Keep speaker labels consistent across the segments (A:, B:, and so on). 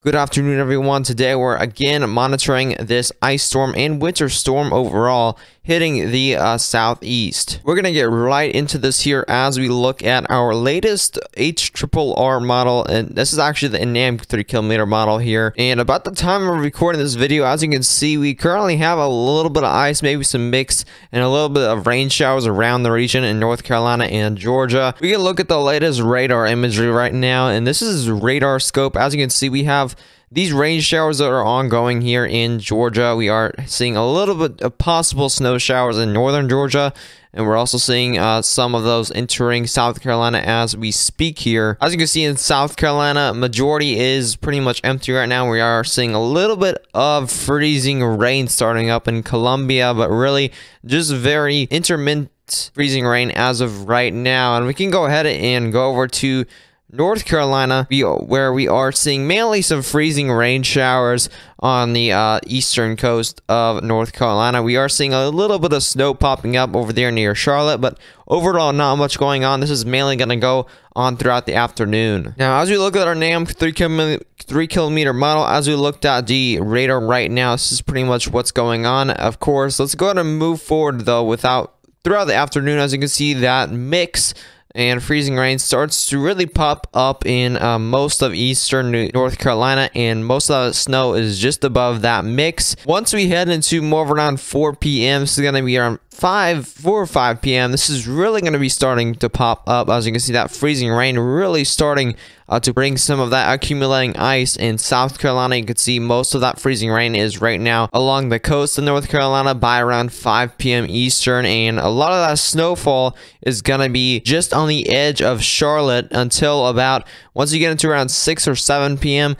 A: Good afternoon, everyone. Today we're again monitoring this ice storm and winter storm overall hitting the southeast. We're gonna get right into this here as we look at our latest HRRR model, and this is actually the NAM 3km model here. And about the time of recording this video, as you can see, we currently have a little bit of ice, maybe some mix, and a little bit of rain showers around the region in North Carolina and Georgia. We can look at the latest radar imagery right now, and this is radar scope. As you can see, we have these rain showers that are ongoing here in Georgia. We are seeing a little bit of possible snow showers in northern Georgia, and we're also seeing some of those entering South Carolina as we speak here. As you can see in South Carolina, majority is pretty much empty right now. We are seeing a little bit of freezing rain starting up in Columbia, but really just very intermittent freezing rain as of right now. And we can go ahead and go over to North Carolina, where we are seeing mainly some freezing rain showers on the eastern coast of North Carolina. We are seeing a little bit of snow popping up over there near Charlotte, but overall not much going on. This is mainly going to go on throughout the afternoon. Now, as we look at our NAM 3km model, as we looked at the radar right now, this is pretty much what's going on. Of course, let's go ahead and move forward though throughout the afternoon. As you can see, that mix and freezing rain starts to really pop up in most of eastern North Carolina, and most of the snow is just above that mix. Once we head into more of around 4 p.m., this is going to be around 4 or 5 p.m. This is really going to be starting to pop up. As you can see, that freezing rain really starting to bring some of that accumulating ice in South Carolina. You can see most of that freezing rain is right now along the coast of North Carolina by around 5 p.m. Eastern, and a lot of that snowfall is going to be just on the edge of Charlotte until about, once you get into around 6 or 7 p.m.,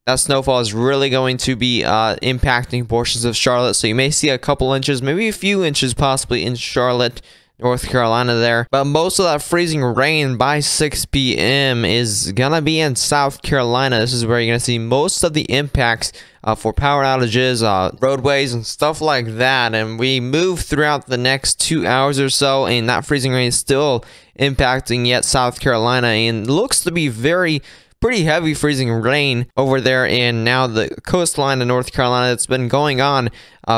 A: that snowfall is really going to be impacting portions of Charlotte. So you may see a couple inches, maybe a few inches possibly in Charlotte, North Carolina there. But most of that freezing rain by 6 p.m. is gonna be in South Carolina. This is where you're gonna see most of the impacts for power outages, roadways, and stuff like that. And we move throughout the next 2 hours or so, and that freezing rain is still impacting yet South Carolina, and looks to be pretty heavy freezing rain over there in now the coastline of North Carolina. It's been going on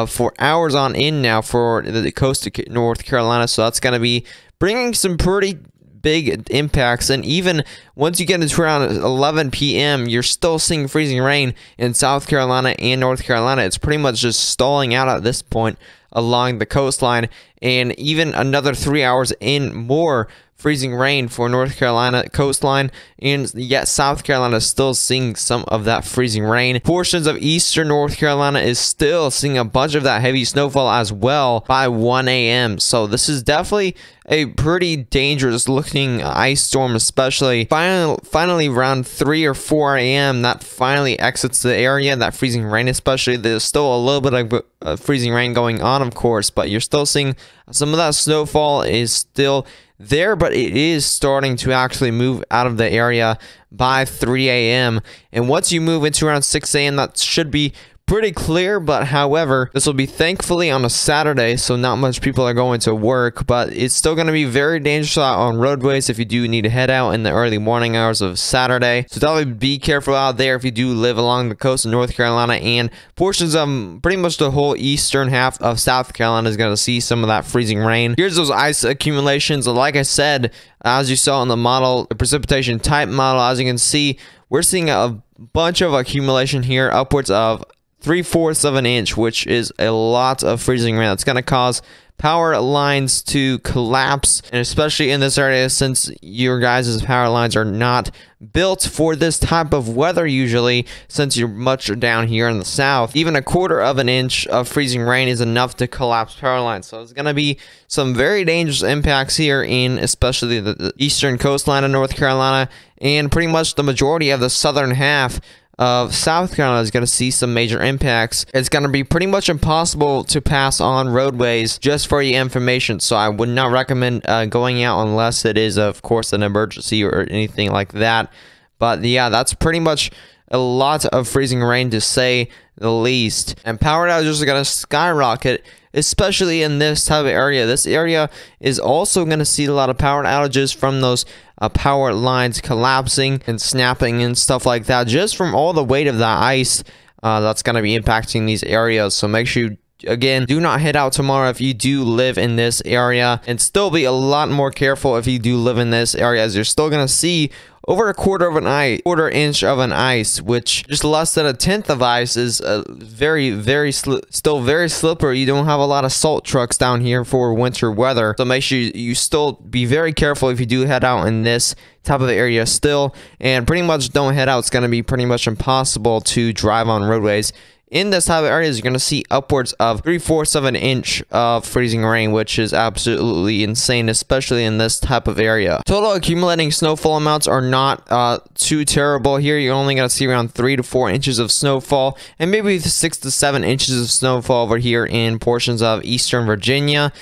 A: for hours on end now for the coast of North Carolina, so that's going to be bringing some pretty big impacts. And even once you get into around 11 p.m., you're still seeing freezing rain in South Carolina and North Carolina. It's pretty much just stalling out at this point along the coastline, and even another 3 hours in more freezing rain for North Carolina coastline, and yet South Carolina is still seeing some of that freezing rain. Portions of eastern North Carolina is still seeing a bunch of that heavy snowfall as well by 1 a.m. So this is definitely a pretty dangerous looking ice storm, especially finally around 3 or 4 a.m. that finally exits the area. That freezing rain, especially, there's still a little bit of freezing rain going on, of course, but you're still seeing some of that snowfall is still there, but it is starting to actually move out of the area by 3 a.m. And once you move into around 6 a.m., that should be pretty clear. But however, this will be thankfully on a Saturday, so not much people are going to work, but it's still going to be very dangerous out on roadways if you do need to head out in the early morning hours of Saturday. So definitely be careful out there if you do live along the coast of North Carolina, and portions of pretty much the whole eastern half of South Carolina is going to see some of that freezing rain. Here's those ice accumulations. Like I said, as you saw in the model, the precipitation type model, as you can see, we're seeing a bunch of accumulation here, upwards of 3/4 of an inch, which is a lot of freezing rain. That's going to cause power lines to collapse, and especially in this area, since your guys' power lines are not built for this type of weather usually, since you're much down here in the south. Even 1/4 of an inch of freezing rain is enough to collapse power lines. So it's going to be some very dangerous impacts here in especially the eastern coastline of North Carolina, and pretty much the majority of the southern half of South Carolina is going to see some major impacts. It's going to be pretty much impossible to pass on roadways, just for your information. So I would not recommend going out unless it is, of course, an emergency or anything like that. But yeah, that's pretty much a lot of freezing rain to say the least. And power outages are going to skyrocket, especially in this type of area. This area is also going to see a lot of power outages from those power lines collapsing and snapping and stuff like that, just from all the weight of that ice that's going to be impacting these areas. So make sure you, again, do not head out tomorrow if you do live in this area, and still be a lot more careful if you do live in this area, as you're still going to see over a quarter inch of an ice, which just less than a tenth of ice is still very slippery. You don't have a lot of salt trucks down here for winter weather, so make sure you still be very careful if you do head out in this type of area still, and pretty much don't head out. It's going to be pretty much impossible to drive on roadways. In this type of areas, you're going to see upwards of 3/4 of an inch of freezing rain, which is absolutely insane, especially in this type of area. Total accumulating snowfall amounts are not too terrible here. You're only going to see around 3 to 4 inches of snowfall, and maybe 6 to 7 inches of snowfall over here in portions of eastern Virginia,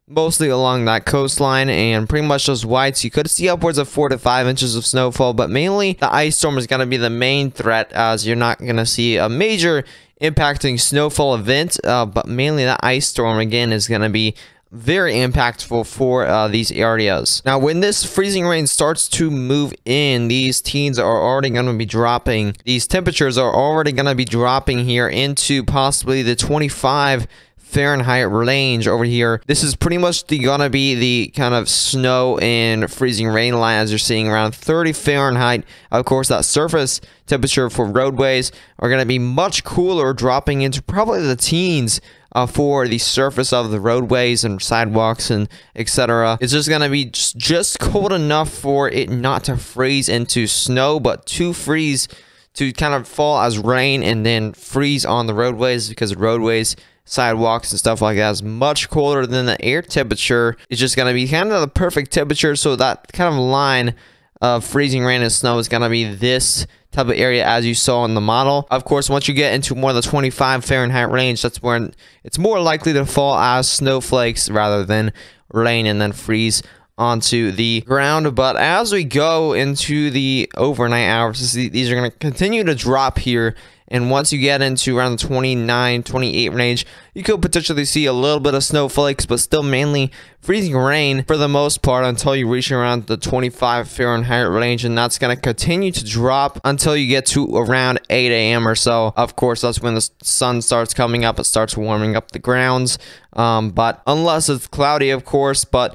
A: mostly along that coastline, and pretty much those whites. You could see upwards of 4 to 5 inches of snowfall, but mainly the ice storm is going to be the main threat, as you're not going to see a major impacting snowfall event, but mainly the ice storm again is going to be very impactful for these areas. Now, when this freezing rain starts to move in, these teens are already going to be dropping. These temperatures are already going to be dropping here into possibly the 25 Fahrenheit range over here. This is pretty much gonna be the kind of snow and freezing rain line, as you're seeing around 30 Fahrenheit. Of course, that surface temperature for roadways are going to be much cooler, dropping into probably the teens for the surface of the roadways and sidewalks and etc. It's just going to be just cold enough for it not to freeze into snow, but to freeze, to kind of fall as rain and then freeze on the roadways, because roadways, sidewalks and stuff like that is much colder than the air temperature. It's just going to be kind of the perfect temperature, so that kind of line of freezing rain and snow is going to be this type of area as you saw in the model. Of course, once you get into more of the 25 Fahrenheit range, that's when it's more likely to fall as snowflakes rather than rain and then freeze onto the ground. But as we go into the overnight hours, these are going to continue to drop here, and once you get into around the 29, 28 range, you could potentially see a little bit of snowflakes, but still mainly freezing rain for the most part until you reach around the 25 Fahrenheit range, and that's going to continue to drop until you get to around 8 a.m. or so. Of course, that's when the sun starts coming up. It starts warming up the grounds, but unless it's cloudy, of course. But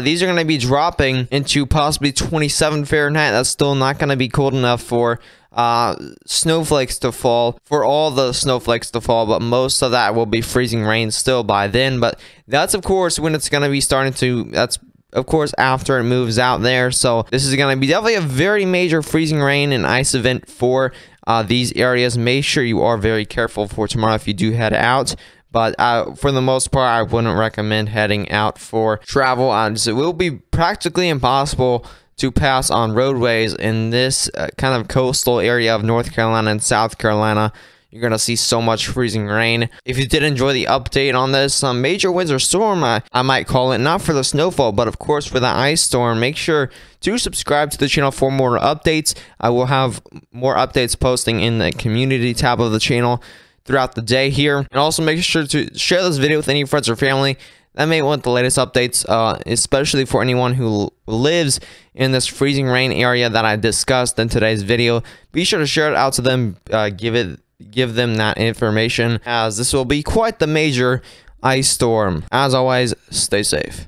A: these are going to be dropping into possibly 27 Fahrenheit. That's still not going to be cold enough for snowflakes to fall, for all the snowflakes to fall, but most of that will be freezing rain still by then. But that's of course when it's going to be starting to, that's of course after it moves out there. So this is going to be definitely a very major freezing rain and ice event for these areas. Make sure you are very careful for tomorrow if you do head out. But for the most part, I wouldn't recommend heading out for travel. It will be practically impossible to pass on roadways in this kind of coastal area of North Carolina and South Carolina. You're going to see so much freezing rain. If you did enjoy the update on this major winter storm, I might call it, not for the snowfall, but of course for the ice storm, make sure to subscribe to the channel for more updates. I will have more updates posting in the community tab of the channel throughout the day here. And also make sure to share this video with any friends or family that may want the latest updates, especially for anyone who lives in this freezing rain area that I discussed in today's video. Be sure to share it out to them, give them that information, as this will be quite the major ice storm. As always, stay safe.